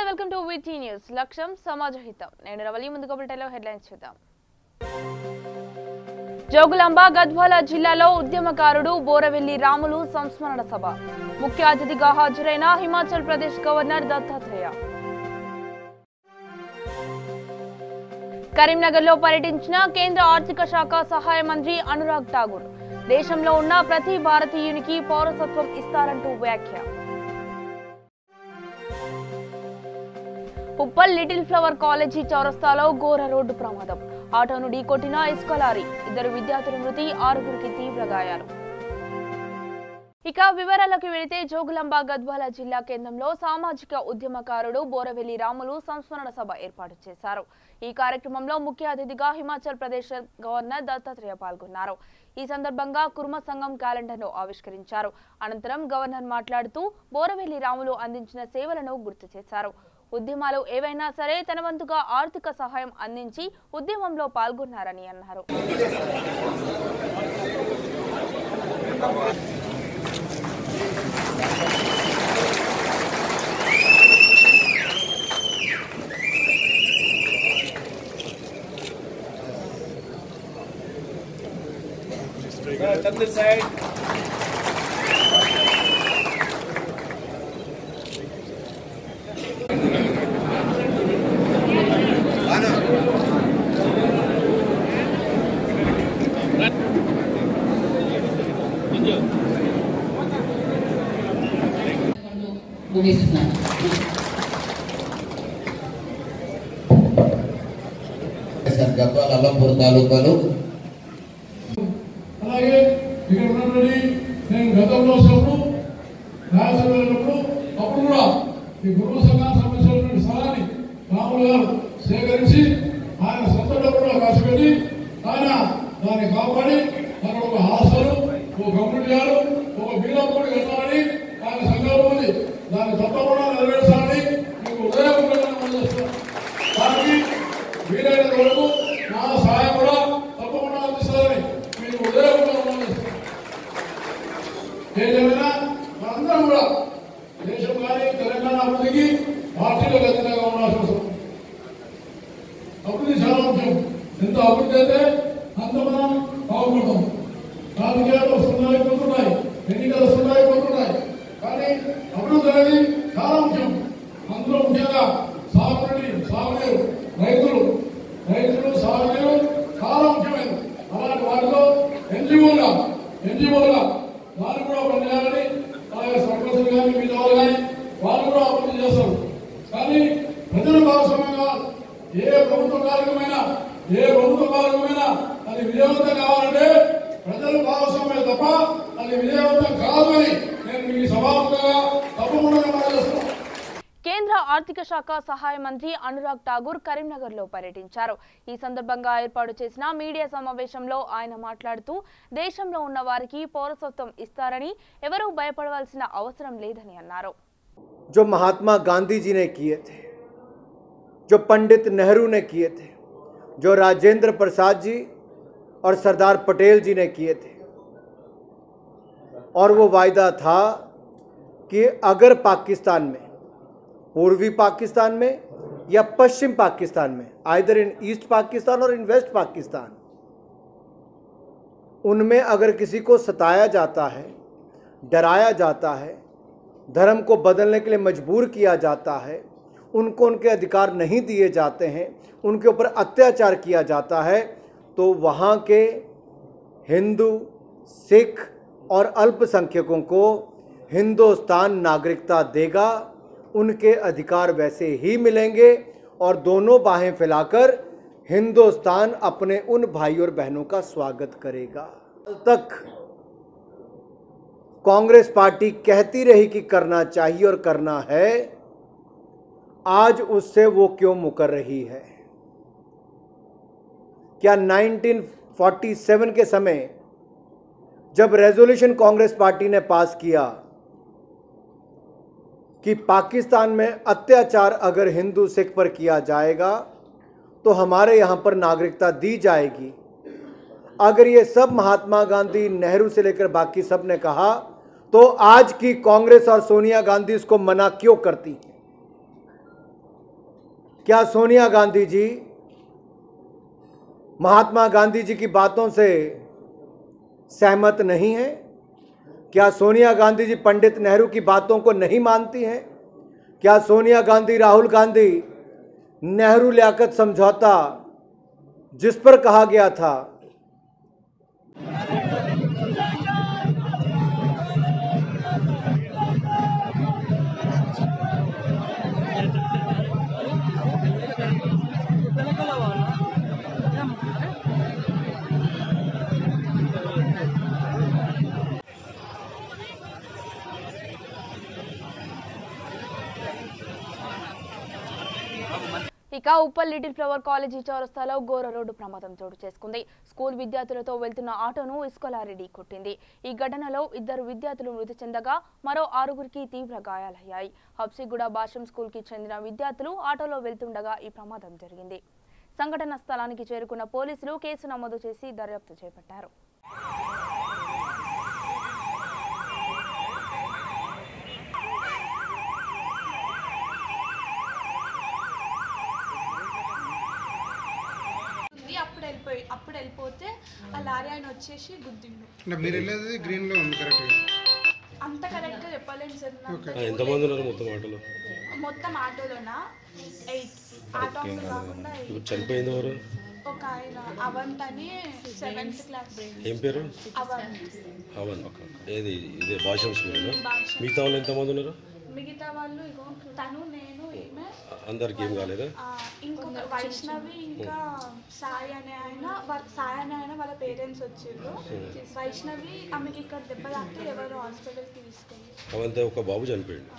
Welcome to వీటీ news. లక్ష్యం సమాజ హితం. నేను రవలి. ముందుగా బులెటిన్లో హెడ్లైన్స్ చూద్దాం. జోగులాంబ గద్వాల జిల్లాలో ఉద్యమకారుడు బోరవెల్లి రాములు సంస్మరణ సభ. ముఖ్య అతిథిగా హాజరైన హిమాచల్ ప్రదేశ్ గవర్నర్ దత్తాత్రేయ. కరీంనగర్లో పర్యటించిన కేంద్ర ఆర్థిక శాఖ సహాయ మంత్రి అనురాగ్ ఠాగూర్. దేశంలో ఉన్న ప్రతి భారతీయునికి పౌరసత్వం ఇస్తారంటూ వ్యాఖ్య. ఉప్పల్ లిటిల్ ఫ్లవర్ కాలేజీ చౌరస్తాలో ఘోర రోడ్డు ప్రమాదం. ఆటోను ఢీకొట్టిన ఇసుక లారీ. 2 విద్యార్థుల మృతి, 6గురికి తీవ్ర గాయాలు. ఇక వివరాలకు వెళితే జోగులాంబ గద్వాల జిల్లా కేంద్రంలో సామాజిక ఉద్యమకారుడు బోరవెల్లి రాములు సంస్మరణ సభ ఏర్పాటు చేశారు. ఈ కార్యక్రమంలో ముఖ్య అతిథిగా హిమాచల్ ప్రదేశ్ గవర్నర్ దత్తాత్రేయ పాల్గొన్నారు. ఈ సందర్భంగా కుర్మ సంఘం క్యాలెండర్ను ఆవిష్కరించారు. అనంతరం గవర్నర్ మాట్లాడుతూ బోరవెల్లి రాములు అందించిన సేవలను గుర్తు చేశారు. ఉద్యమాలు ఏవైనా సరే తన వంతుగా ఆర్థిక సహాయం అందించి ఉద్యమంలో పాల్గొన్నారని అన్నారు. గద్వాల అల్లంపూర్ తాలూకాలో అలాగే ఇక్కడ ఉన్నటువంటి నేను గతంలో వచ్చినప్పుడు రాయలసీమ వెళ్ళినప్పుడు అప్పుడు కూడా ఈ గురువు సంఘానికి సంబంధించినటువంటి స్థలాన్ని రాములు గారు సేకరించి ఆయన సొంత డబ్బులో ఖర్చు పెట్టి ఆయన దాన్ని కాపాడి అక్కడ ఒక హాస్టల్, ఒక కమ్యూనిటీ, ఒక బీరాపూడి కట్టాలని ఆయన సంకల్పం ఉంది. దాన్ని తప్పకుండా నెరవేర్చాలని మీకు ఉదయపూర్వకంగా పనిచేస్తున్నాను. దానికి వీలైన వరకు నా సహాయం కూడా తప్పకుండా అందిస్తారని మీకు ఉదయపూర్వకంగా పనిచేస్తున్నాను. ఏదేమైనా మనందరం కూడా దేశం కానీ తెలంగాణ అభివృద్ధికి పార్టీలో ఖచ్చితంగా ఉండాల్సిన అవసరం. అభివృద్ధి చాలా ముఖ్యం. ఎంత అభివృద్ధి అయితే అంత మనం బాగుపడతాం. రాజకీయాలు వస్తున్నాయి పోతున్నాయి, ఎన్నికలు వస్తున్నాయి పోతున్నాయి, కానీ అభివృద్ధి అనేది చాలా ముఖ్యం. అందులో ముఖ్యంగా సాగునీరు, రైతులు సాగునీరు చాలా ముఖ్యమైనది. అలాంటి వాటిలో ఎన్జిఓలుగా వారు కూడా పనిచేయాలని, అలాగే సర్పంచులు కానీ మిగతా వాళ్ళు కానీ వాళ్ళు కూడా అభివృద్ధి చేస్తారు. కానీ ప్రజల భాగస్వామ్యంగా ఏ ప్రభుత్వ కార్యక్రమైనా అది విజయవంతం కావాలంటే ప్రజల భాగస్వామ్యం తప్ప అది విజయవంతం కాదని నేను మీకు సభాముఖంగా తప్పకుండా చేస్తున్నాను. కేంద్ర ఆర్థిక శాఖ సహాయ మంత్రి అనురాగ్ ఠాగూర్ కరీంనగర్లో పర్యటించారు. ఈ సందర్భంగా ఏర్పాటు చేసిన మీడియా సమావేశంలో ఆయన మాట్లాడుతూ దేశంలో ఉన్న వారికి పౌరసత్వం ఇస్తారని, ఎవరూ భయపడవలసిన అవసరం లేదని అన్నారు. जो महात्मा गांधी जी ने किए थे, जो पंडित नेहरू ने किए थे, जो राजेंद्र प्रसाद जी और सरदार पटेल जी ने किए थे, और वो वायदा था कि अगर पाकिस्तान में, पूर्वी पाकिस्तान में या पश्चिम पाकिस्तान में, आइदर इन ईस्ट पाकिस्तान और इन वेस्ट पाकिस्तान, उनमें अगर किसी को सताया जाता है, डराया जाता है, धर्म को बदलने के लिए मजबूर किया जाता है, उनको उनके अधिकार नहीं दिए जाते हैं, उनके ऊपर अत्याचार किया जाता है, तो वहाँ के हिंदू, सिख और अल्पसंख्यकों को हिंदुस्तान नागरिकता देगा। उनके अधिकार वैसे ही मिलेंगे और दोनों बाहें फैलाकर हिंदुस्तान अपने उन भाई और बहनों का स्वागत करेगा। कल तक कांग्रेस पार्टी कहती रही कि करना चाहिए और करना है, आज उससे वो क्यों मुकर रही है? क्या 1947 के समय जब रेजोल्यूशन कांग्रेस पार्टी ने पास किया कि पाकिस्तान में अत्याचार अगर हिंदू सिख पर किया जाएगा तो हमारे यहाँ पर नागरिकता दी जाएगी, अगर ये सब महात्मा गांधी, नेहरू से लेकर बाकी सब ने कहा, तो आज की कांग्रेस और सोनिया गांधी इसको मना क्यों करती हैं? क्या सोनिया गांधी जी महात्मा गांधी जी की बातों से सहमत नहीं हैं? क्या सोनिया गांधी जी पंडित नेहरू की बातों को नहीं मानती हैं? क्या सोनिया गांधी, राहुल गांधी नेहरू लियाकत समझौता जिस पर कहा गया था ఇక ఉప్పల్ లిటిల్ ఫ్లవర్ కాలేజీ చౌరస్తాలో ఘోర రోడ్డు ప్రమాదం చోటు చేసుకుంది. స్కూల్ విద్యార్థులతో వెళ్తున్న ఆటోను ఇసుక లారీ ఢీకొట్టింది. ఈ ఘటనలో 2 విద్యార్థులు మృతి చెందగా మరో 6గురికి తీవ్ర గాయాలయ్యాయి. హబ్సిగూడ భాష్యం స్కూల్ కి చెందిన విద్యార్థులు ఆటోలో వెళ్తుండగా ఈ ప్రమాదం జరిగింది. సంఘటన స్థలానికి చేరుకున్న పోలీసులు కేసు నమోదు చేసి దర్యాప్తు చేపట్టారు. అప్పుడు వెళ్ళిపోతే ఆ లారీ ఆయన వచ్చేసి గుద్దిండు. మీరు వెళ్ళేది గ్రీన్ లో ఉంది కరెక్ట్? అంత కరెక్ట్ గా చెప్పలేను సార్. ఎంతమంది ఉన్నారు మొత్తం ఆటోలో? మొత్తం ఆటోలోనా 8. ఆటోలో కాకుండా చనిపోయింది ఎవరు? ఒక ఆయన అవంత్ అని 7th క్లాస్. ఏం పేరు? అవన్. ఏది ఇదే భాషం స్కూల్. మిగతా వాళ్ళు ఎంతమంది ఉన్నారు? మిగతా వాళ్ళు ఇగో తను, నేను, ఈమె. అందరికి ఏం కాలేదా? ఇంకొక వైష్ణవి, ఇంకా సాయి అనే ఆయన వాళ్ళ పేరెంట్స్ వచ్చారు. వైష్ణవి ఆమెకి ఇక్కడ దెబ్బ తాకితే ఎవరు హాస్పిటల్కి తీసుకెళ్ళి అవంతే ఒక బాబు చనిపోయాడు.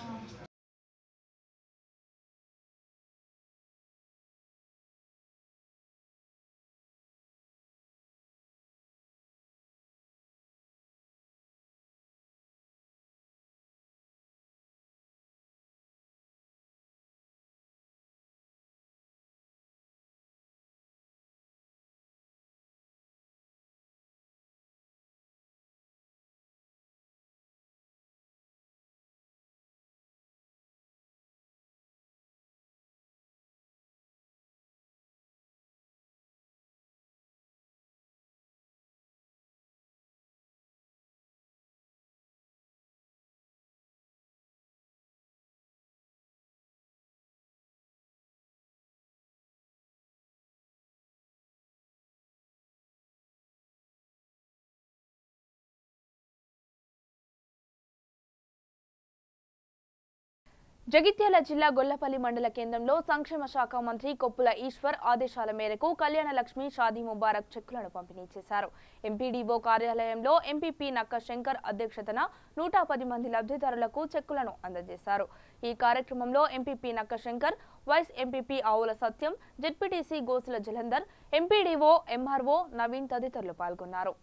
జగిత్యాల జిల్లా గొల్లపల్లి మండల కేంద్రంలో సంక్షేమ శాఖ మంత్రి కొప్పుల ఈశ్వర్ ఆదేశాల మేరకు కళ్యాణ లక్ష్మి షాదీ ముబారక్ చెక్కులను పంపిణీ చేశారు. ఎంపీడీఓ కార్యాలయంలో ఎంపీపీ నక్క శంకర్ అధ్యక్షతన 110 మంది లబ్ధిదారులకు చెక్కులను అందజేశారు. ఈ కార్యక్రమంలో ఎంపీపీ నక్క Shankar, vice MPP Avula Satyam, ZPTC Gosula Jalandhar, MPDO MRO Naveen తదితరులు పాల్గొన్నారు.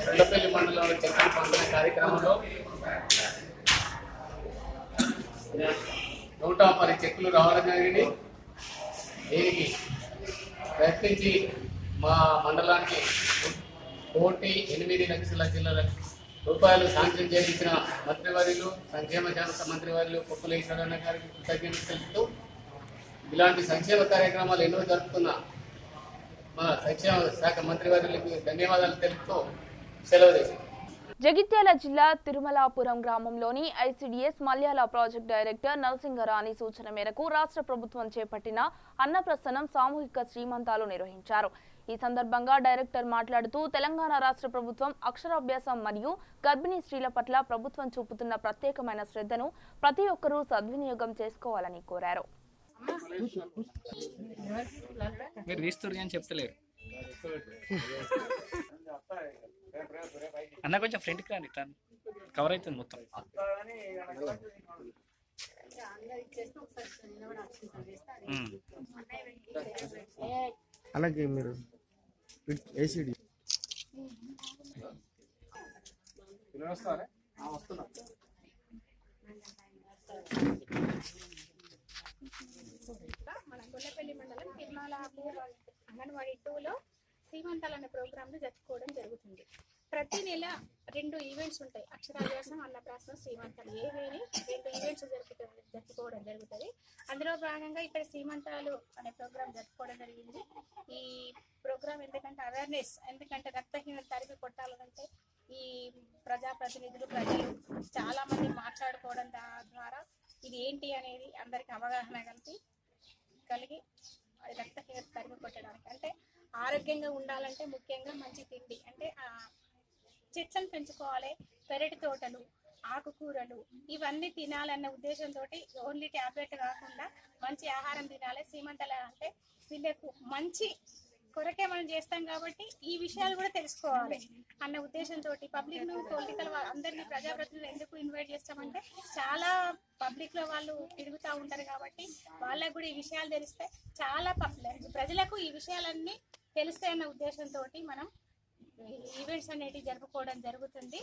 రెండపల్లి మండలంలో చెక్కులు పంపిణీ కార్యక్రమంలో 110 చెక్కులు రావడం జరిగింది. దీనికి ప్రయత్నించి మా మండలానికి 1,8,00,000 రూపాయలు శాంక్షన్ చేయించిన మంత్రివర్యులు, సంక్షేమ శాఖ మంత్రివర్యులు కొప్పుల ఈశ్వరన్న గారికి కృతజ్ఞతలు తెలుపుతూ, ఇలాంటి సంక్షేమ కార్యక్రమాలు ఎన్నో జరుపుతున్న మా సంక్షేమ శాఖ మంత్రివర్యులకు ధన్యవాదాలు తెలుపుతూ సెలవు చేశారు. జగిత్యాల జిల్లా తిరుమలాపురం గ్రామంలోని ఐసిడిఎస్ మల్యాల ప్రాజెక్ట్ డైరెక్టర్ నరసింగరాణి సూచన మేరకు రాష్ట్ర ప్రభుత్వం చేపట్టిన అన్నప్రసన్నం సామూహిక శ్రీమంతాలు నిర్వహించారు. ఈ సందర్భంగా డైరెక్టర్ మాట్లాడుతూ తెలంగాణ రాష్ట్ర ప్రభుత్వం అక్షరాభ్యాసం మరియు గర్భిణీ స్త్రీల పట్ల ప్రభుత్వం చూపుతున్న ప్రత్యేకమైన శ్రద్ధను ప్రతి ఒక్కరూ సద్వినియోగం చేసుకోవాలని కోరారు. అన్న కొంచెం ఫ్రంట్కి రండి, కవర్ అవుతుంది మొత్తం. అలాగే మీరు ఏసీడీ మన గొల్లపల్లి మండలం తిరుమల అంగన్వాడీ 2లో సీమంతాలు అనే ప్రోగ్రాంలు జరుపుకోవడం జరుగుతుంది. ప్రతి నెల 2 ఈవెంట్స్ ఉంటాయి. అక్షరాభ్యాసం, అన్నప్రాసన, శ్రీమంతాలు ఏవేని 2 ఈవెంట్స్ జరుపుకోవడం జరుగుతుంది. అందులో భాగంగా ఇక్కడ సీమంతాలు అనే ప్రోగ్రాం జరుపుకోవడం జరిగింది. ఈ ప్రోగ్రాం ఎందుకంటే అవేర్నెస్, ఎందుకంటే రక్తహీనత తరిమి కొట్టాలంటే ఈ ప్రజాప్రతినిధులు ప్రజలు చాలా మంది మాట్లాడుకోవడం ద్వారా ఇది ఏంటి అనేది అందరికి అవగాహన కలిగి రక్తహీనత తరిమి కొట్టడానికి, అంటే ఆరోగ్యంగా ఉండాలంటే ముఖ్యంగా మంచి తిండి, అంటే చెట్లను పెంచుకోవాలి, పెరటి తోటలు, ఆకుకూరలు ఇవన్నీ తినాలన్న ఉద్దేశంతో ఓన్లీ ట్యాబ్లెట్ కాకుండా మంచి ఆహారం తినాలి. సీమంతల అంటే వీళ్ళకు మంచి కొరకే మనం చేస్తాం కాబట్టి ఈ విషయాలు కూడా తెలుసుకోవాలి అన్న ఉద్దేశంతో పబ్లిక్ ను పొలిటికల్ అందరినీ ప్రజాప్రతినిధులు ఎందుకు ఇన్వైట్ చేస్తామంటే చాలా పబ్లిక్ లో వాళ్ళు తిరుగుతూ ఉంటారు కాబట్టి వాళ్ళకు కూడా ఈ విషయాలు తెలిస్తే చాలా ప్రజలకు ఈ విషయాలన్నీ తెలుస్తాయన్న ఉద్దేశంతో మనం ఈవెంట్స్ అనేటివి జరుపుకోవడం జరుగుతుంది.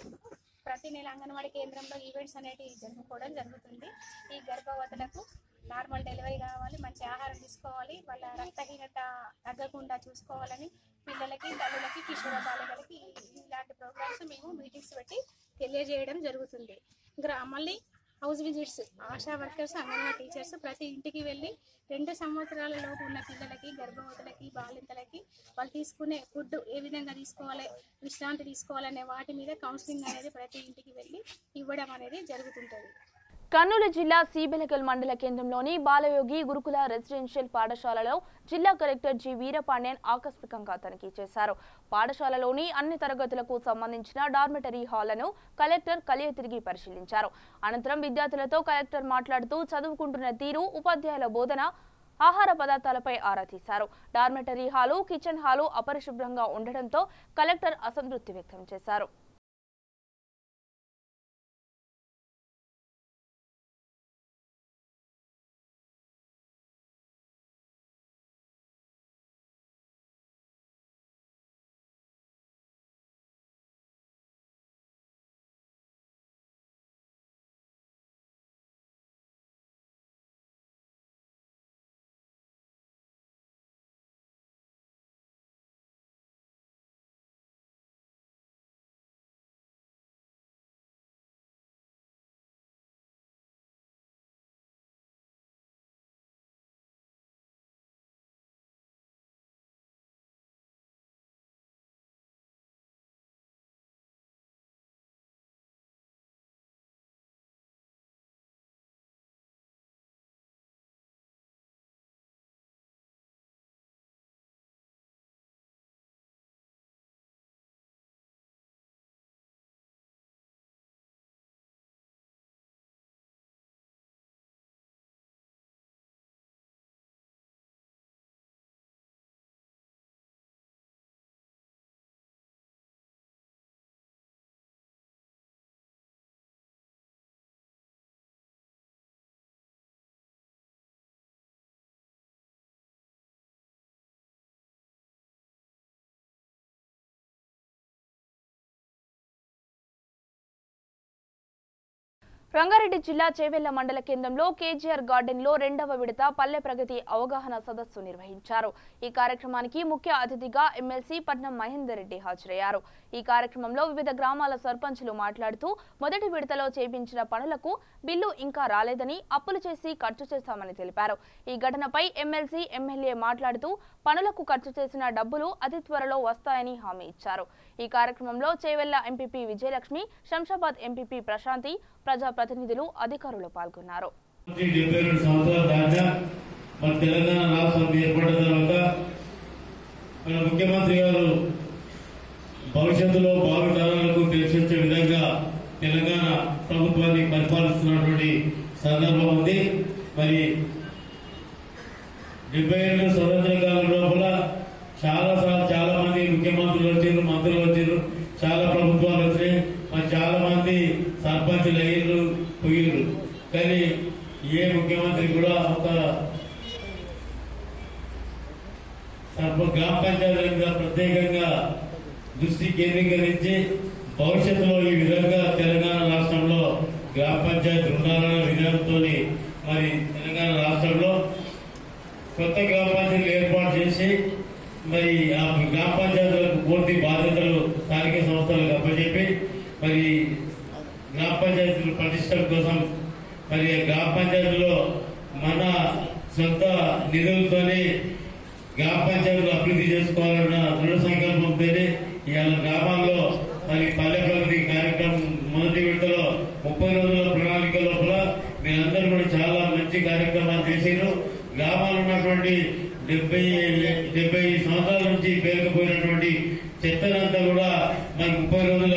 ప్రతి నెల అంగన్వాడీ కేంద్రంలో ఈవెంట్స్ అనేటివి జరుపుకోవడం జరుగుతుంది. ఈ గర్భవతులకు నార్మల్ డెలివరీ కావాలి, మంచి ఆహారం తీసుకోవాలి, వాళ్ళ రక్తహీనత తగ్గకుండా చూసుకోవాలని పిల్లలకి, తల్లులకి, కిషోర బాలికలకి ఇలాంటి ప్రోగ్రామ్స్ మేము మీటింగ్స్ పెట్టి తెలియజేయడం జరుగుతుంది. మళ్ళీ house visits, ASHA workers, anganwadi teachers ప్రతి ఇంటికి వెళ్ళి 2 సంవత్సరాల లోపు ఉన్న పిల్లలకి, గర్భవతులకి, బాలింతలకి వాళ్ళు తీసుకునే ఫుడ్ ఏ విధంగా తీసుకోవాలి, విశ్రాంతి తీసుకోవాలనే వాటి మీద కౌన్సిలింగ్ అనేది ప్రతి ఇంటికి వెళ్ళి ఇవ్వడం అనేది జరుగుతుంటుంది. కర్నూలు జిల్లా సీబెలగల్ మండల కేంద్రంలోని బాలయోగి గురుకుల రెసిడెన్షియల్ పాఠశాలలో జిల్లా కలెక్టర్ జి వీరపాండ్యన్ ఆకస్మికంగా తనిఖీ చేశారు. పాఠశాలలోని అన్ని తరగతులకు సంబంధించిన డార్మెటరీ హాళ్లను కలెక్టర్ కలియ తిరిగి పరిశీలించారు. అనంతరం విద్యార్థులతో కలెక్టర్ మాట్లాడుతూ చదువుకుంటున్న తీరు, ఉపాధ్యాయుల బోధన, ఆహార పదార్థాలపై ఆరా తీశారు. డార్మెటరీ హాలు, కిచెన్ హాలు అపరిశుభ్రంగా ఉండడంతో కలెక్టర్ అసంతృప్తి వ్యక్తం చేశారు. రంగారెడ్డి జిల్లా చేవెళ్ల మండల కేంద్రంలో కేజీఆర్ గార్డెన్ లో 2వ విడత పల్లె ప్రగతి అవగాహన సదస్సు నిర్వహించారు. ఈ కార్యక్రమానికి ముఖ్య అతిథిగా ఎమ్మెల్సీ పట్నం మహేందర్ రెడ్డి హాజరయ్యారు. ఈ కార్యక్రమంలో వివిధ గ్రామాల సర్పంచులు మాట్లాడుతూ మొదటి విడతలో చేపించిన పనులకు బిల్లు ఇంకా రాలేదని, అప్పులు చేసి ఖర్చు చేశామని తెలిపారు. ఈ ఘటనపై ఎమ్మెల్సీ, ఎమ్మెల్యే మాట్లాడుతూ పనులకు ఖర్చు చేసిన డబ్బులు అతి త్వరలో వస్తాయని హామీ ఇచ్చారు. ఈ కార్యక్రమంలో చేవెళ్ల ఎంపీపీ విజయలక్ష్మి, శంషాబాద్ ఎంపీపీ ప్రశాంతి, ప్రజాప్రతినిధులు, అధికారులు పాల్గొన్నారు. తెలంగాణ రాష్ట్రం ఏర్పడిన తర్వాత మన ముఖ్యమంత్రి గారు భవిష్యత్తులో భావితరాలకు తెలిసొచ్చే విధంగా తెలంగాణ ప్రభుత్వాన్ని పరిపాలిస్తున్నటువంటి సందర్భం ఉంది. మరి 70 ఏళ్ళ స్వతంత్ర కాలం లోపల చాలా మంది ముఖ్యమంత్రులు వచ్చారు, మంత్రులు వచ్చారు, చాలా ప్రభుత్వాలు వచ్చాయి, మరి చాలా మంది సర్పంచులు అయ్యారు, పోయిర్రు. కానీ ఏ ముఖ్యమంత్రి కూడా ఒక గ్రామ పంచాయతీల మీద ప్రత్యేకంగా దృష్టి కేంద్రీకరించి భవిష్యత్తులో ఈ విధంగా తెలంగాణ రాష్ట్రంలో గ్రామ పంచాయతీ ఉండాలన్న విధానంతో మరి తెలంగాణ రాష్ట్రంలో కొత్త గ్రామ పంచాయతీలు ఏర్పాటు చేసి మరి ఆ గ్రామ పంచాయతీలకు పూర్తి బాధ్యతలు స్థానిక సంస్థలకు అప్పచెప్పి మరి గ్రామ పంచాయతీల పటిష్టం కోసం మరి గ్రామ పంచాయతీలో మన సొంత నిధులతోనే గ్రామ పంచాయతీలు అభివృద్ధి చేసుకోవాలన్న దృఢ సంకల్పంతోనే ఇవాళ గ్రామాల్లో మరి పల్లె ప్రగతి కార్యక్రమం మొదటి విడతలో 30 రోజుల ప్రణాళిక లోపల మీరందరూ కూడా చాలా మంచి కార్యక్రమాలు చేశారు. గ్రామాల్లో ఉన్నటువంటి 70 సంవత్సరాల నుంచి పేరుకుపోయినటువంటి చెత్తనంతా కూడా మరి 30 రోజుల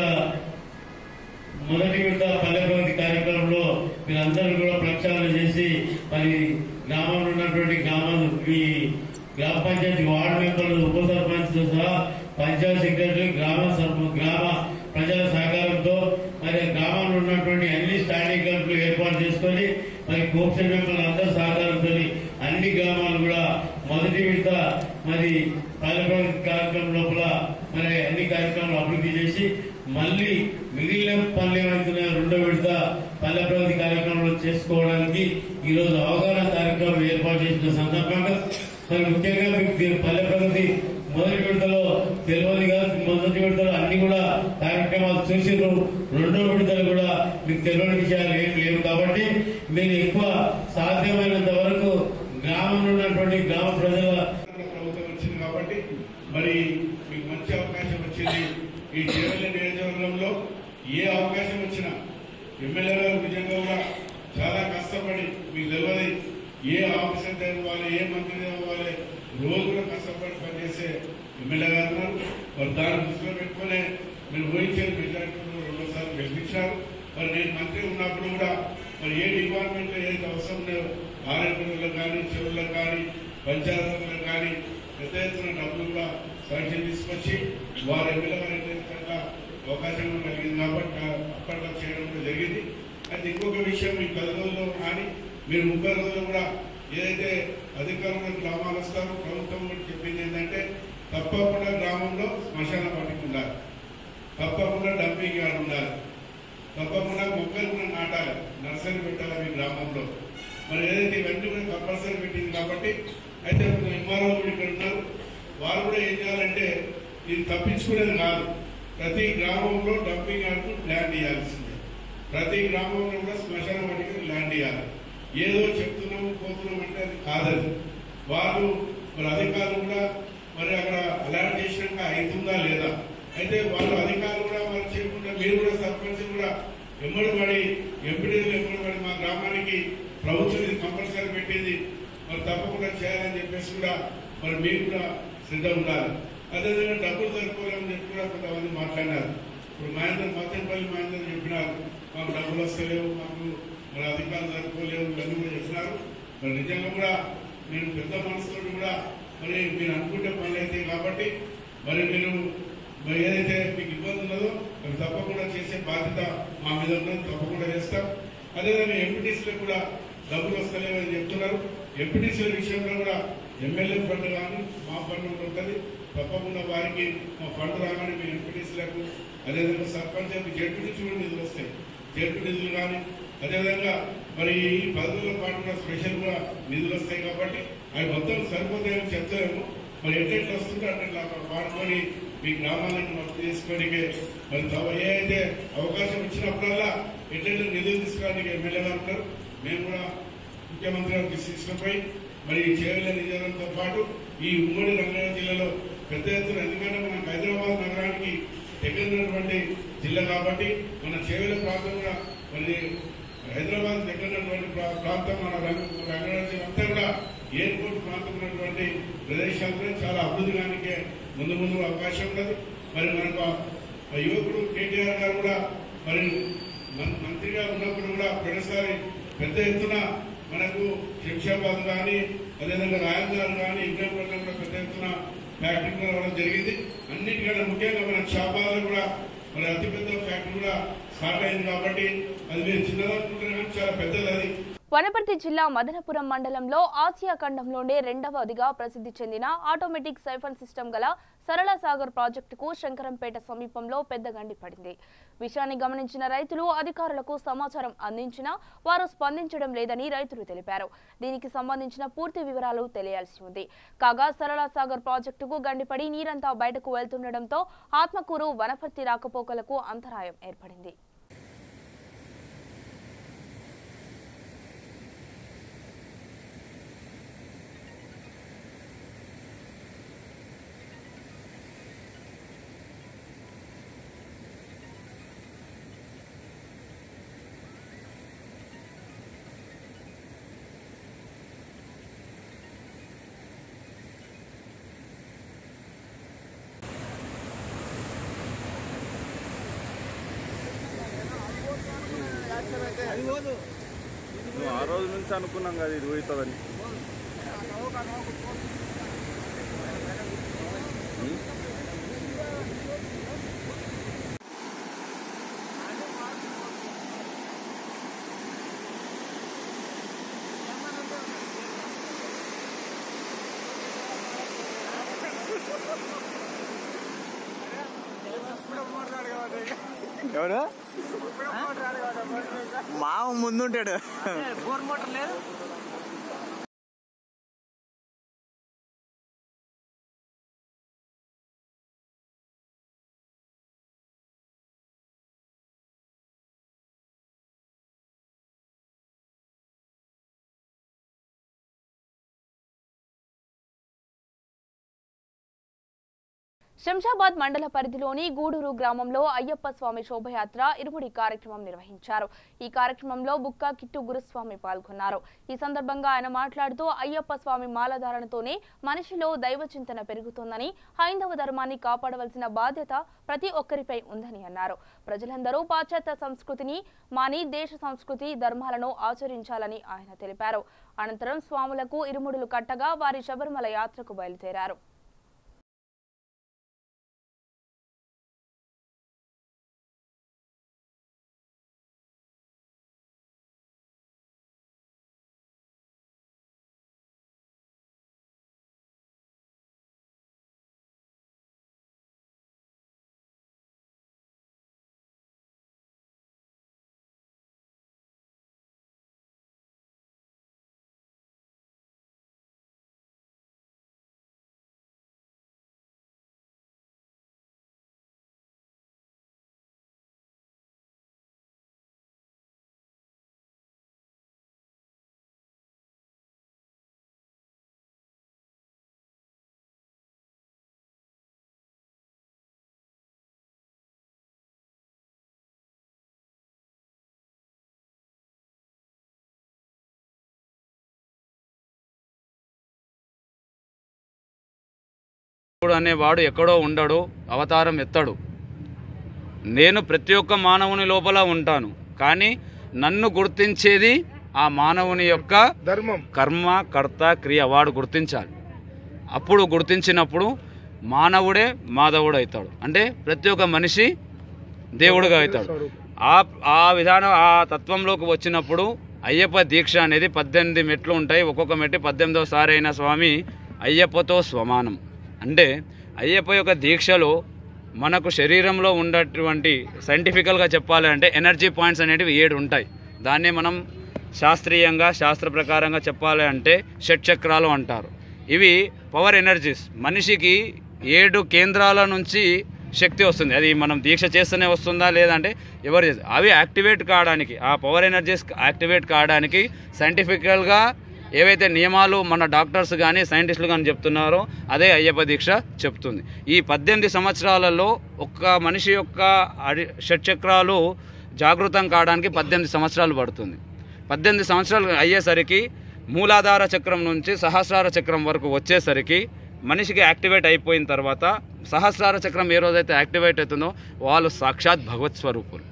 మొదటి విడత పల్లె ప్రగతి కార్యక్రమంలో మీరందరూ కూడా ప్రక్షాళన చేసి మరి గ్రామంలో ఉన్నటువంటి గ్రామ పంచాయతీ వార్డు మెంబర్లు, ఉప సర్పంచ్ సహా పంచాయత్ సెక్రటరీ, గ్రామ ప్రజల సహకారంతో మరి గ్రామంలో ఉన్నటువంటి అన్ని స్టాండింగ్ కమిటీలు ఏర్పాటు చేసుకొని మరి కోఆప్షన్ మెంబర్లు అందరూ సహకారంతో అన్ని గ్రామాలు కూడా మొదటి విడత మరి పల్లె ప్రగతి కార్యక్రమం లోపల మరి అన్ని కార్యక్రమాలు అభివృద్ధి చేసి మళ్ళీ మిగిలిన పనులు ఏమైతున్నాయో రెండో విడత పల్లె ప్రగతి కార్యక్రమంలో చేసుకోవడానికి ఈరోజు అవగాహన కార్యక్రమం ఏర్పాటు చేసిన సందర్భంగా మరి ముఖ్యంగా మీకు పల్లె ప్రగతి మొదటి విడతలో తెలియదు కదా, మొదటి విడతలో అన్ని కూడా కార్యక్రమాలు చూసిరు, రెండో విడతలు కూడా మీకు తెలియని విషయాలు ఏం లేవు. కాబట్టి మీరు ఎక్కువ సాధ్యమైనంత వరకు గ్రామంలో ఉన్నటువంటి గ్రామ ప్రజల ప్రభుత్వం వచ్చింది కాబట్టి మరి మీకు మంచి అవకాశం వచ్చింది. ఈ చేవెళ్ల నియోజకవర్గంలో ఏ అవకాశం వచ్చినా ఎమ్మెల్యే గారు నిజంగా కూడా చాలా కష్టపడి, మీకు తెలియదు ఏ ఆఫీసర్ ఇవ్వాలి, ఏ మంత్రి ఇవ్వాలి, రోజు కూడా కష్టపడి పనిచేసే ఎమ్మెల్యే గారు ఉన్నారు. మరి దాన్ని దృష్టిలో పెట్టుకునే మీరు ఊహించారు, మెజార్టీలో 2 సార్లు గెలిపించారు. మరి నేను మంత్రి ఉన్నప్పుడు కూడా మరి ఏ డిపార్ట్మెంట్లో ఏది అవసరం లేవు, ఆరోగ్యులకు కానీ, చెరువులకు కానీ, పంచాయతీలకు కానీ పెద్ద ఎత్తున డబ్బులు కూడా శాంక్షన్ తీసుకొచ్చి వారు ఎమ్మెల్యే గారు అవకాశం కలిగింది కాబట్టి అప్పట్లో చేయడం కూడా జరిగింది. అయితే ఇంకొక విషయం, ఈ 10 రోజుల్లో కానీ మీరు 30 రోజులు కూడా ఏదైతే అధికారులు గ్రామాలు వస్తారో ప్రభుత్వం కూడా చెప్పింది ఏంటంటే తప్పకుండా గ్రామంలో శ్మశాన వాటిక ఉండాలి, తప్పకుండా డంపింగ్ యార్డ్ ఉండాలి, తప్పకుండా మొక్కలు కూడా నాటాలి, నర్సరీ పెట్టాలి మీ గ్రామంలో. మరి ఏదైతే ఇవన్నీ కూడా కంపల్సరీ పెట్టింది కాబట్టి అయితే ఎంఆర్ఓ కూడా ఇక్కడ ఉన్నారు, వారు కూడా ఏం చేయాలంటే ఇది తప్పించుకునేది కాదు, ప్రతి గ్రామంలో డంపింగ్ యార్డ్కు ల్యాండ్ ఇవ్వాల్సిందే, ప్రతి గ్రామంలో కూడా శ్మశాన వాటికి ల్యాండ్ ఇవ్వాలి. ఏదో చెప్తున్నాము పోతున్నాం అంటే అది కాదది. వాళ్ళు మరి అధికారులు కూడా మరి అక్కడ అలాట్ చేసినాక అవుతుందా లేదా, అయితే వాళ్ళు అధికారులు కూడా మరి చేయకుండా మీరు కూడా సర్పంచ్ కూడా ఎమ్మడి పడి ఎంపీడీలు ఎమ్మడి పడి మా గ్రామానికి ప్రభుత్వం ఇది కంపల్సరీ పెట్టింది మరి తప్పకుండా చేయాలని చెప్పేసి కూడా మరి మీరు కూడా శ్రద్ధ ఉండాలి. అదేవిధంగా డబ్బులు సరిపోలేమని చెప్పి కూడా కొంతమంది మాట్లాడినారు. ఇప్పుడు మహేందర్ మహేందర్ చెప్పినారు మాకు డబ్బులు వస్తలేవు, మాకు మరి అధికారులు సరిపోలేవు, ఇవన్నీ కూడా చెప్పినారు. మరి నిజంగా కూడా నేను పెద్ద మనసుతో కూడా మరి మీరు అనుకుంటే పనులు అయితే కాబట్టి మరి మీరు మరి ఏదైతే మీకు ఇబ్బంది ఉన్నదో అవి తప్పకుండా చేసే బాధ్యత మా మీద ఉన్నది, తప్పకుండా చేస్తాం. అదేవిధంగా ఎంపీటీసీలకు కూడా డబ్బులు వస్తలేవని చెప్తున్నారు. ఎంపీటీసీల విషయంలో కూడా ఎమ్మెల్యే ఫండ్ కానీ మా ఫండ్ ఉంటుంది, తప్పకుండా వారికి మా ఫండ్ రాగానే మీ ఎంపీటీసీలకు అదేవిధంగా సర్పంచ్ జడ్పీ నుంచి కూడా నిధులు వస్తాయి, జడ్పీ నిధులు కానీ అదేవిధంగా మరి ఈ 10 రోజుల పాటు కూడా స్పెషల్ కూడా నిధులు వస్తాయి కాబట్టి అవి మొత్తం సరిపోతాయని చెప్తారేమో. మరి ఎట్లా వస్తుంటే అట్లా వాడుకొని మీ గ్రామాలను వర్క్ చేసుకోవడానికి మరి ఏదైతే అవకాశం ఇచ్చినప్పుడల్లా ఎట్లయితే నిధులు తీసుకోవడానికి ఎమ్మెల్యే గారు ఉంటారు. మేము కూడా ముఖ్యమంత్రి గారికి తీసుకుపోయి మరి చేవెళ్ల నియోజకవర్గంతో పాటు ఈ ఉమ్మడి రంగారెడ్డి జిల్లాలో పెద్ద ఎత్తున, ఎందుకంటే మనకు హైదరాబాద్ నగరానికి దగ్గరటువంటి జిల్లా కాబట్టి మన చేవెళ్ల ప్రాంతం కూడా మరి హైదరాబాద్ దగ్గరటువంటి ప్రాంతం మన రంగారెడ్డి అంతా కూడా ఎయిర్పోర్ట్ ప్రాంతం ఉన్నటువంటి ప్రదేశాలతో చాలా అభివృద్ధి కానికే ముందు అవకాశం ఉన్నది. మరి మనకు యువకుడు కేటీఆర్ గారు కూడా మరి మంత్రిగా ఉన్నప్పుడు కూడా ప్రతిసారి పెద్ద ఎత్తున మనకు శంషాబాద్ కానీ అదేవిధంగా రాయలగారు కానీ ఇబ్రాహీంపట్నం కూడా పెద్ద ఎత్తున ఫ్యాక్టరీ రావడం జరిగింది. అన్నిటికన్నా ముఖ్యంగా మన షాబాద్లో కూడా మరి అతిపెద్ద ఫ్యాక్టరీ కూడా స్టార్ట్ అయింది కాబట్టి అది మీరు చిన్నదనుకుంటున్నారు కానీ చాలా పెద్దది. అది వనపర్తి జిల్లా మదనపురం మండలంలో ఆసియా ఖండంలోనే రెండవదిగా ప్రసిద్ధి చెందిన ఆటోమేటిక్ సైఫన్ సిస్టమ్ గల సరళ సాగర్ ప్రాజెక్టుకు శంకరంపేట సమీపంలో పెద్ద గండి పడింది. విషయాన్ని గమనించిన రైతులు అధికారులకు సమాచారం అందించినా వారు స్పందించడం లేదని రైతులు తెలిపారు. దీనికి సంబంధించిన పూర్తి వివరాలు తెలియాల్సి ఉంది. కాగా సరళ సాగర్ ప్రాజెక్టుకు గండిపడి నీరంతా బయటకు వెళ్తుండటంతో ఆత్మకూరు వనపర్తి రాకపోకలకు అంతరాయం ఏర్పడింది. ఆ రోజు నుంచి అనుకున్నాం కదా ఇది పోతుందని. ఎవరు మామ ముందుంటాడు. బోర్ మోటార్ లేదు. శంషాబాద్ మండల పరిధిలోని గూడూరు గ్రామంలో అయ్యప్ప స్వామి శోభయాత్ర ఇరుముడి కార్యక్రమం నిర్వహించారు. ఈ కార్యక్రమంలో బుక్క కిట్టు గురుస్వామి పాల్గొన్నారు. ఈ సందర్భంగా ఆయన మాట్లాడుతూ అయ్యప్ప స్వామి మాలధారణతోనే మనిషిలో దైవ చింతన పెరుగుతోందని, హైందవ ధర్మాన్ని కాపాడవలసిన బాధ్యత ప్రతి ఒక్కరిపై ఉందని అన్నారు. ప్రజలందరూ పాశ్చాత్య సంస్కృతిని మాని దేశ సంస్కృతి ధర్మాలను ఆచరించాలని ఆయన తెలిపారు. అనంతరం స్వాములకు ఇరుముడులు కట్టగా వారి శబరిమల యాత్రకు బయలుదేరారు. అనేవాడు ఎక్కడో ఉండడు, అవతారం ఎత్తడు. నేను ప్రతి ఒక్క మానవుని లోపల ఉంటాను, కానీ నన్ను గుర్తించేది ఆ మానవుని యొక్క ధర్మం, కర్మ, కర్త, క్రియ వాడు గుర్తించాలి. అప్పుడు గుర్తించినప్పుడు మానవుడే మాధవుడు అవుతాడు, అంటే ప్రతి ఒక్క మనిషి దేవుడుగా అవుతాడు. ఆ విధానం ఆ తత్వంలోకి వచ్చినప్పుడు అయ్యప్ప దీక్ష అనేది 18 మెట్లు ఉంటాయి. ఒక్కొక్క మెట్టి 18వ సారి అయిన స్వామి అయ్యప్పతో సమానం. అంటే అయ్యప్ప యొక్క దీక్షలో మనకు శరీరంలో ఉన్నటువంటి సైంటిఫికల్గా చెప్పాలంటే ఎనర్జీ పాయింట్స్ అనేటివి 7 ఉంటాయి. దాన్నే మనం శాస్త్రీయంగా శాస్త్ర ప్రకారంగా చెప్పాలి అంటే షట్చక్రాలు అంటారు. ఇవి పవర్ ఎనర్జీస్. మనిషికి 7 కేంద్రాల నుంచి శక్తి వస్తుంది. అది మనం దీక్ష చేస్తూనే వస్తుందా లేదంటే ఎవరు చేస్తారు, అవి యాక్టివేట్ కావడానికి, ఆ పవర్ ఎనర్జీస్ యాక్టివేట్ కావడానికి సైంటిఫికల్గా ఏవైతే నియమాలు మన డాక్టర్స్ కానీ సైంటిస్టులు కానీ చెప్తున్నారో అదే అయ్యప్ప దీక్ష చెప్తుంది. ఈ 18 సంవత్సరాలలో ఒక్క మనిషి యొక్క షట్చక్రాలు జాగృతం కావడానికి 18 సంవత్సరాలు పడుతుంది. 18 సంవత్సరాలు అయ్యేసరికి మూలాధార చక్రం నుంచి సహస్రార చక్రం వరకు వచ్చేసరికి మనిషికి యాక్టివేట్ అయిపోయిన తర్వాత సహస్రార చక్రం ఏ రోజైతే యాక్టివేట్ అవుతుందో వాళ్ళు సాక్షాత్ భగవత్ స్వరూపులు.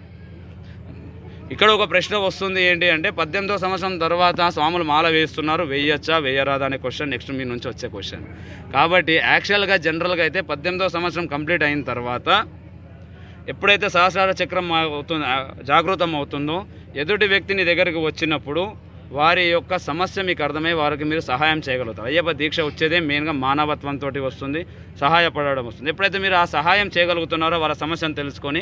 ఇక్కడ ఒక ప్రశ్న వస్తుంది ఏంటి అంటే 18వ సంవత్సరం తర్వాత స్వాములు మాల వేస్తున్నారు, వేయచ్చా వేయరాదా అనే క్వశ్చన్ నెక్స్ట్ మీ నుంచి వచ్చే క్వశ్చన్. కాబట్టి యాక్చువల్గా జనరల్గా అయితే 18వ సంవత్సరం కంప్లీట్ అయిన తర్వాత ఎప్పుడైతే సహస్రార చక్రం అవుతుందో జాగృతం అవుతుందో ఎదుటి వ్యక్తిని దగ్గరికి వచ్చినప్పుడు వారి యొక్క సమస్య మీకు అర్థమై వారికి మీరు సహాయం చేయగలుగుతారు. అయ్యప్ప దీక్ష వచ్చేదే మెయిన్గా మానవత్వంతో వస్తుంది, సహాయపడడం వస్తుంది. ఎప్పుడైతే మీరు ఆ సహాయం చేయగలుగుతున్నారో వాళ్ళ సమస్యను తెలుసుకొని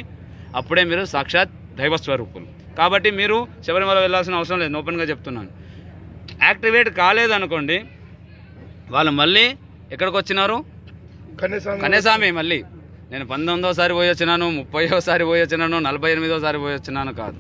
అప్పుడే మీరు సాక్షాత్ దైవ స్వరూపులు. కాబట్టి మీరు శబరిమల వెళ్ళాల్సిన అవసరం లేదు, ఓపెన్గా చెప్తున్నాను. యాక్టివేట్ కాలేదనుకోండి, వాళ్ళు మళ్ళీ ఎక్కడికి వచ్చినారు? కన్యస్వామి. మళ్ళీ నేను 19వ పోయి వచ్చినాను, 30వ పోయి వచ్చినాను, 48వ పోయి వచ్చినాను కాదు.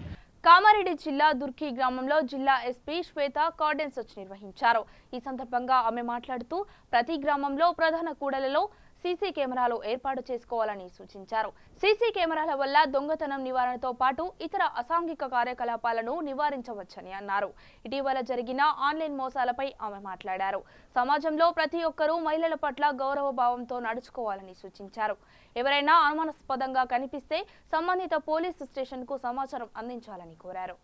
కామారెడ్డి జిల్లా దుర్కి గ్రామంలో జిల్లా ఎస్పీ శ్వేత కార్డెన్ సెర్చ్ నిర్వహించారు. ఈ సందర్భంగా ఆమె మాట్లాడుతూ ప్రతి గ్రామంలో ప్రధాన కూడలలో సీసీ కెమెరాలు ఏర్పాటు చేసుకోవాలని సూచించారు. సీసీ కెమెరాల వల్ల దొంగతనం నివారణతో పాటు ఇతర అసాంఘిక కార్యకలాపాలను నివారించవచ్చని అన్నారు. ఇటీవల జరిగిన ఆన్లైన్ మోసాలపై ఆమె మాట్లాడారు. సమాజంలో ప్రతి ఒక్కరూ మహిళల పట్ల గౌరవ భావంతో నడుచుకోవాలని సూచించారు. ఎవరైనా అనుమానాస్పదంగా కనిపిస్తే సంబంధిత పోలీసు స్టేషన్కు సమాచారం అందించాలని కోరారు.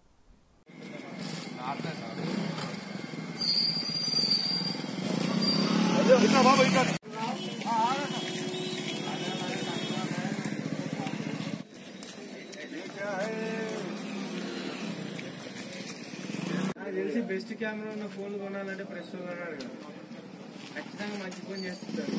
తెలిసి బెస్ట్ కెమెరా ఉన్న ఫోన్ కొనాలంటే ప్రెస్ కొనాడు కదా, ఖచ్చితంగా మంచి ఫోన్ చేస్తుంటారు.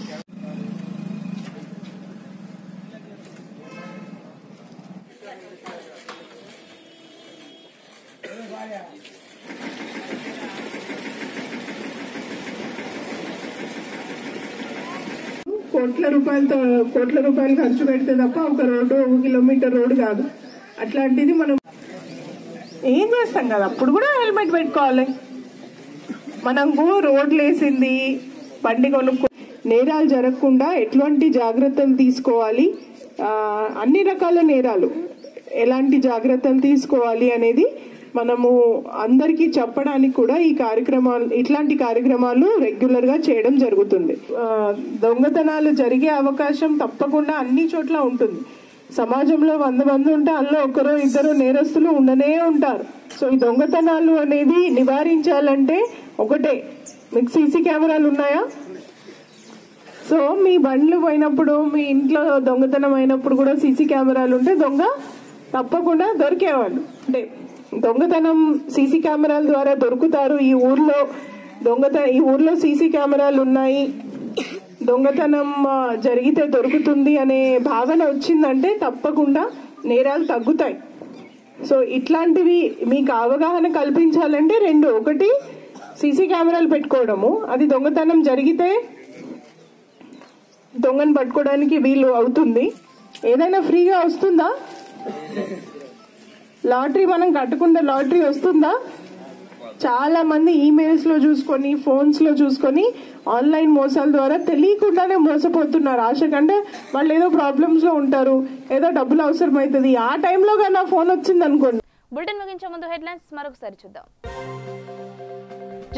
కోట్ల రూపాయలు ఖర్చు పెడితే తప్ప ఒక రోడ్డు 1 కిలోమీటర్ రోడ్డు కాదు. అట్లాంటిది మనం ఏం చేస్తాం కదా, అప్పుడు కూడా హెల్మెట్ పెట్టుకోవాలి. మనకు రోడ్లు వేసింది, బండి కొనుక్కో, నేరాలు జరగకుండా ఎటువంటి జాగ్రత్తలు తీసుకోవాలి, అన్ని రకాల నేరాలు ఎలాంటి జాగ్రత్తలు తీసుకోవాలి అనేది మనము అందరికీ చెప్పడానికి కూడా ఈ కార్యక్రమాలు, ఇట్లాంటి కార్యక్రమాలు రెగ్యులర్ గా చేయడం జరుగుతుంది. దొంగతనాలు జరిగే అవకాశం తప్పకుండా అన్ని చోట్ల ఉంటుంది. సమాజంలో 100 మంది ఉంటే అందులో 1-2 నేరస్తులు ఉండనే ఉంటారు. సో ఈ దొంగతనాలు అనేది నివారించాలంటే ఒకటే, మీకు సీసీ కెమెరాలు ఉన్నాయా? సో మీ బండ్లు పోయినప్పుడు, మీ ఇంట్లో దొంగతనం అయినప్పుడు కూడా సీసీ కెమెరాలు ఉంటే దొంగ తప్పకుండా దొరికేవాళ్ళు. అంటే దొంగతనం సీసీ కెమెరాల ద్వారా దొరుకుతారు. ఈ ఊర్లో సీసీ కెమెరాలు ఉన్నాయి, దొంగతనం జరిగితే దొరుకుతుంది అనే భావన వచ్చిందంటే తప్పకుండా నేరాలు తగ్గుతాయి. సో ఇట్లాంటివి మీకు అవగాహన కల్పించాలంటే 2, ఒకటి సీసీ కెమెరాలు పెట్టుకోవడము, అది దొంగతనం జరిగితే దొంగను పట్టుకోవడానికి వీలు అవుతుంది. ఏదైనా ఫ్రీగా వస్తుందా? లాటరీ మనం కట్టకుండా లాటరీ వస్తుందా? చాలా మంది ఈమెయిల్స్ లో చూసుకొని, ఫోన్స్ లో చూసుకొని ఆన్లైన్ మోసాల ద్వారా తెలియకుండానే మోసపోతున్నారు. ఆశ కంటే వాళ్ళు ఏదో ప్రాబ్లమ్స్ లో ఉంటారు, ఏదో డబ్బులు అవసరం అవుతుంది, ఆ టైంలో కానీ ఫోన్ వచ్చింది అనుకోండి. బులెటిన్ ముగించే ముందు హెడ్లైన్స్ మరొకసారి చూద్దాం.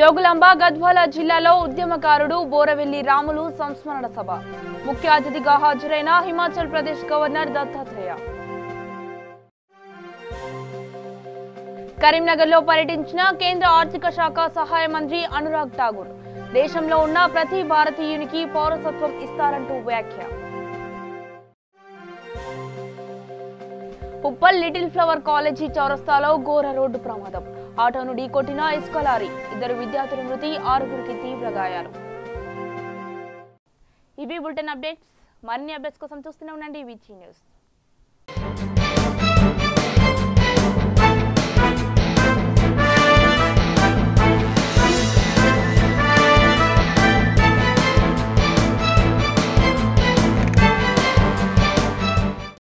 జోగులాంబ గద్వాల జిల్లాలో ఉద్యమకారుడు బోరవెల్లి రాములు సంస్మరణ సభ. ముఖ్య అతిథిగా హాజరైన హిమాచల్ ప్రదేశ్ గవర్నర్ దత్తాత్రేయ. కరీంనగర్లో పర్యటించిన కేంద్ర ఆర్థిక శాఖ సహాయ మంత్రి అనురాగ్ ఠాగూర్. దేశంలో ఉన్న ప్రతి భారతీయునికి పౌరసత్వం ఇస్తారంటూ వ్యాఖ్య. ఉప్పల్ లిటిల్ ఫ్లవర్ కాలేజీ చౌరస్తాలో ఘోర రోడ్డు ప్రమాదం. ఆటోను ఢీకొట్టిన ఇసుక లారీ. 2 విద్యార్థుల మృతి, 6గురికి తీవ్ర గాయాలు. ఇవి బులెటిన్ అప్డేట్స్. మరిన్ని అప్డేట్స్ కోసం చూస్తూనే ఉండండి VG న్యూస్.